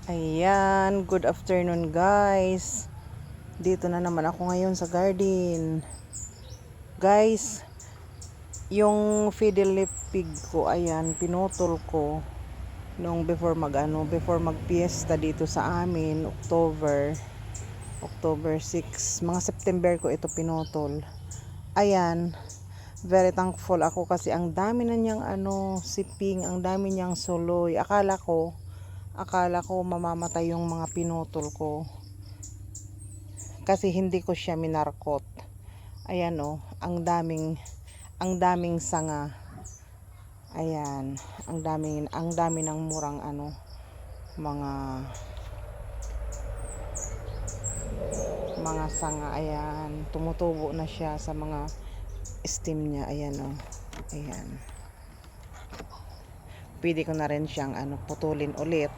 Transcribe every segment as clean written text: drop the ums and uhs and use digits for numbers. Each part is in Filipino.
Ayan, good afternoon guys. Dito na naman ako ngayon sa garden. Guys, yung fiddle pig ko, ayan, pinutol ko nung before magpiesta dito sa amin, October 6, mga September ko ito pinutol. Ayan, very thankful ako kasi ang dami na niyang siping, ang dami niyang suloy. Akala ko mamamatay yung mga pinutol ko kasi hindi ko siya minarkot. Ayan ang daming sanga. Ayan, ang dami ng murang mga sanga. Ayan, tumutubo na siya sa mga stem niya. Ayan ayan. Pwede ko na rin siyang putulin ulit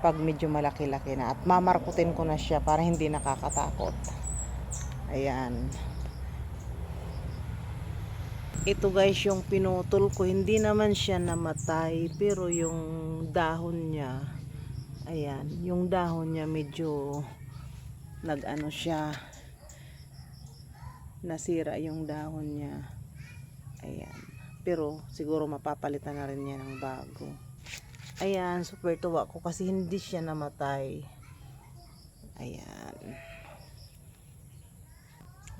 pag medyo malaki-laki na, at mamarkutin ko na siya para hindi nakakatakot. Ayan, ito guys yung pinutol ko, hindi naman siya namatay pero yung dahon niya, ayan, yung dahon niya medyo siya, nasira yung dahon niya. Ayan, pero siguro mapapalitan na rin niya ng bago. Ayan, super tuwa ko kasi hindi siya namatay. Ayan,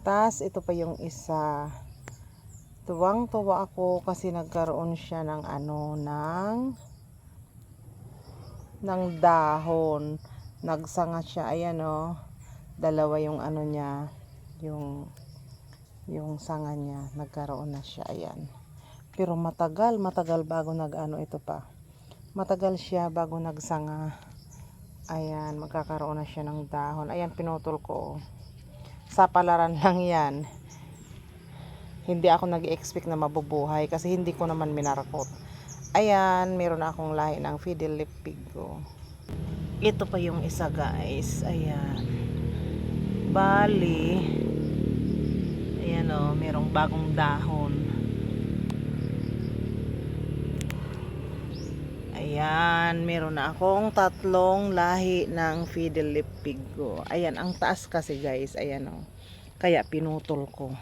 tas ito pa yung isa. Tuwang-tuwa ako kasi nagkaroon siya ng dahon. Nagsanga siya. Ayan dalawa yung niya, yung sanga niya, nagkaroon na siya. Ayan. Pero matagal bago ito pa. Matagal siya bago nagsanga. Ayan, magkakaroon na siya ng dahon. Ayan, pinutol ko. Sa palaran lang yan. Hindi ako nag-expect na mabubuhay kasi hindi ko naman minarakot. Ayan, meron akong lahi ng fiddle pig ko. Ito pa yung isa guys. Ayan. Bali, ayan merong bagong dahon. Ayan, meron na akong 3 lahi ng fiddle pig ko. Ayan, ang taas kasi guys. Ayan kaya pinutol ko.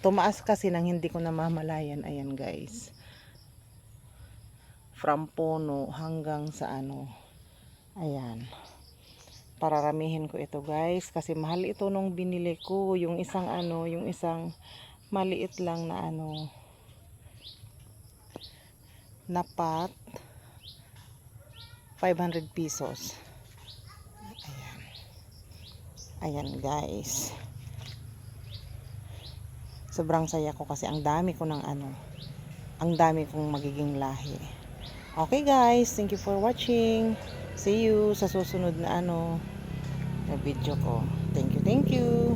Tumaas kasi nang hindi ko namamalayan. Ayan guys, from puno hanggang sa ayan, pararamihin ko ito guys kasi mahal ito nung binili ko. Yung isang maliit lang na pot, 500 pesos. Ayan guys, sobrang saya ko kasi ang dami kong magiging lahi. Okay guys, thank you for watching. See you sa susunod na video ko. Thank you.